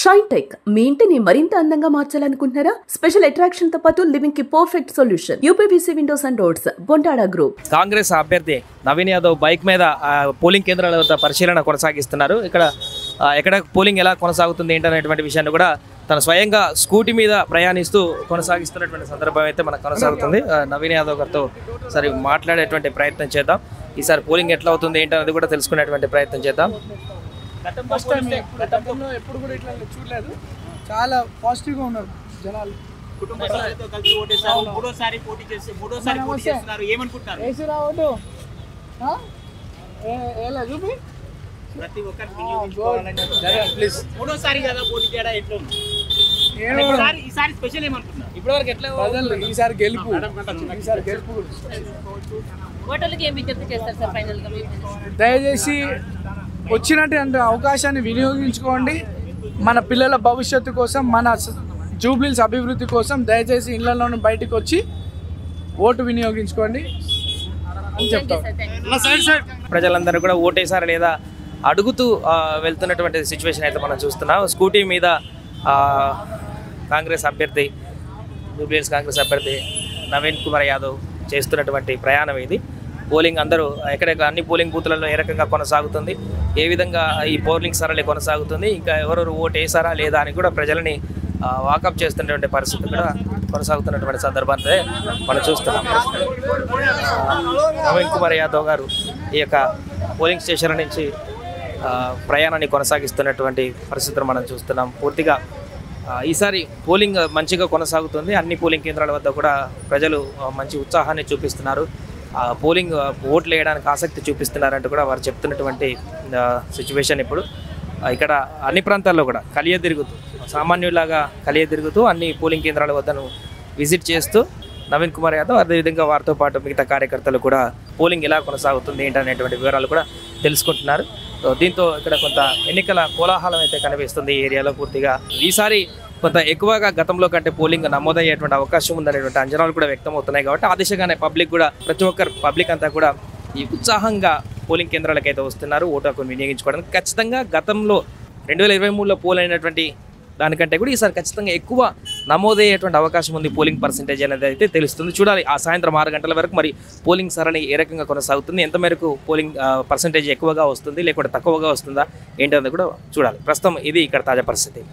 షైటెక్ మీ ఇంటిని మరింత అందంగా మార్చాలనుకుంటున్నారా? స్పెషల్ అట్రాక్షన్ తో పాటు లివింగ్ కి perfect solution. UPVC windows and doors, Bontada group. Congress అభ్యర్థి నవీన్ యాదవ్ బైక్ మీద పోలింగ్ కేంద్రాల వద్ద పరిశీలన కొనసాగిస్తున్నారు. ఎక్కడ పోలింగ్ ఎలా కొనసాగుతుంది ఏంటనేటువంటి విషయాన్ని కూడా తన స్వయంగా స్కూటీ మీద ప్రయాణిస్తూ కొనసాగిస్తున్నటువంటి సందర్భం అయితే మనకు కొనసాగుతుంది. నవీన్ యాదవ్ గారితో సరే మాట్లాడేటువంటి ప్రయత్నం చేద్దాం. ఈసారి పోలింగ్ ఎట్లా అవుతుంది ఏంటనేది కూడా తెలుసుకునేటువంటి ప్రయత్నం చేద్దాం. గతంలో ఎప్పుడు కూడా ఇట్లా చూడలేదు. చాలా పాజిటివ్గా ఉన్నారు జనాలు. ఈసారి గెలుపు దయచేసి వచ్చినటువంటి అవకాశాన్ని వినియోగించుకోండి. మన పిల్లల భవిష్యత్తు కోసం, మన జూబ్లీస్ అభివృద్ధి కోసం దయచేసి ఇళ్లలోనూ బయటకు వచ్చి ఓటు వినియోగించుకోండి అని చెప్తాం. ప్రజలందరూ కూడా ఓటేసారా లేదా అడుగుతూ వెళ్తున్నటువంటి సిచ్యువేషన్ అయితే మనం చూస్తున్నాం. స్కూటీ మీద కాంగ్రెస్ అభ్యర్థి, జూబ్లీస్ కాంగ్రెస్ అభ్యర్థి నవీన్ కుమార్ యాదవ్ చేస్తున్నటువంటి ప్రయాణం ఇది. పోలింగ్ అందరూ ఎక్కడెక్కడ అన్ని పోలింగ్ బూత్లలో ఏ రకంగా కొనసాగుతుంది, ఏ విధంగా ఈ పోలింగ్ సరళి కొనసాగుతుంది, ఇంకా ఎవరెవరు ఓటు వేసారా లేదా అని కూడా ప్రజలని వాకప్ చేస్తున్నటువంటి పరిస్థితి కూడా కొనసాగుతున్నటువంటి సందర్భాన్ని మనం చూస్తున్నాం. నవీన్ కుమార్ యాదవ్ గారు ఈ యొక్క పోలింగ్ స్టేషన్ నుంచి ప్రయాణాన్ని కొనసాగిస్తున్నటువంటి పరిస్థితులు మనం చూస్తున్నాం. పూర్తిగా ఈసారి పోలింగ్ మంచిగా కొనసాగుతుంది. అన్ని పోలింగ్ కేంద్రాల వద్ద కూడా ప్రజలు మంచి ఉత్సాహాన్ని చూపిస్తున్నారు. పోలింగ్ ఓట్లు వేయడానికి ఆసక్తి చూపిస్తున్నారంటూ కూడా వారు చెప్తున్నటువంటి సిచ్యువేషన్. ఇప్పుడు ఇక్కడ అన్ని ప్రాంతాల్లో కూడా కలియదిరుగుతూ, సామాన్యులాగా కలియదిరుగుతూ అన్ని పోలింగ్ కేంద్రాల వద్దను విజిట్ చేస్తూ నవీన్ కుమార్ యాదవ్, అదేవిధంగా వారితో పాటు మిగతా కార్యకర్తలు కూడా పోలింగ్ ఎలా కొనసాగుతుంది ఏంటనేటువంటి వివరాలు కూడా తెలుసుకుంటున్నారు. దీంతో ఇక్కడ కొంత ఎన్నికల కోలాహలం అయితే కనిపిస్తుంది ఈ ఏరియాలో. పూర్తిగా ఈసారి కొంత ఎక్కువగా గతంలో కంటే పోలింగ్ నమోదయ్యేటువంటి అవకాశం ఉందనేటువంటి అంచనాలు కూడా వ్యక్తమవుతున్నాయి. కాబట్టి ఆ దిశగానే పబ్లిక్ కూడా, ప్రతి ఒక్కరు పబ్లిక్ అంతా కూడా ఈ ఉత్సాహంగా పోలింగ్ కేంద్రాలకు అయితే వస్తున్నారు ఓటు హక్కును వినియోగించుకోవడానికి. ఖచ్చితంగా గతంలో 2023లో పోల్ అయినటువంటి దానికంటే కూడా ఈసారి ఖచ్చితంగా ఎక్కువ నమోదయ్యేటువంటి అవకాశం ఉంది పోలింగ్ పర్సెంటేజ్ అనేది అయితే తెలుస్తుంది. చూడాలి ఆ సాయంత్రం 6 గంటల వరకు మరి పోలింగ్ సరళి ఏ రకంగా కొనసాగుతుంది, ఎంత మేరకు పోలింగ్ పర్సెంటేజ్ ఎక్కువగా వస్తుంది లేకుంటే తక్కువగా వస్తుందా ఏంటనేది కూడా చూడాలి. ప్రస్తుతం ఇది ఇక్కడ తాజా పరిస్థితి.